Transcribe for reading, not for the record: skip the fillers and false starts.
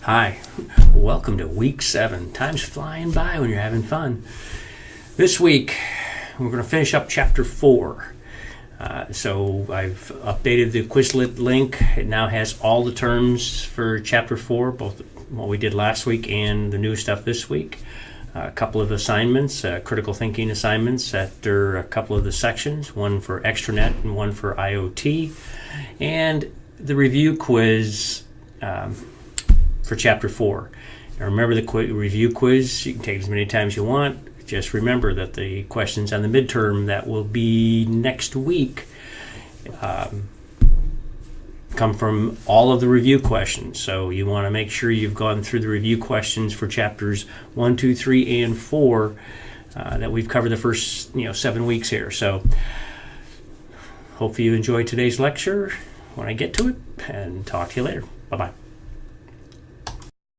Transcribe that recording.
Hi, welcome to week 7. Time's flying by when you're having fun. This week, we're going to finish up chapter 4. So I've updated the Quizlet link. It now has all the terms for chapter 4, both what we did last week and the new stuff this week. A couple of assignments, critical thinking assignments after a couple of the sections, one for extranet and one for IoT, and the review quiz for chapter 4. Now remember the review quiz, you can take as many times as you want. Just remember that the questions on the midterm that will be next week come from all of the review questions. So you want to make sure you've gone through the review questions for chapters 1, 2, 3, and 4 that we've covered the first 7 weeks here. So hopefully you enjoyed today's lecture when I get to it, and talk to you later. Bye-bye.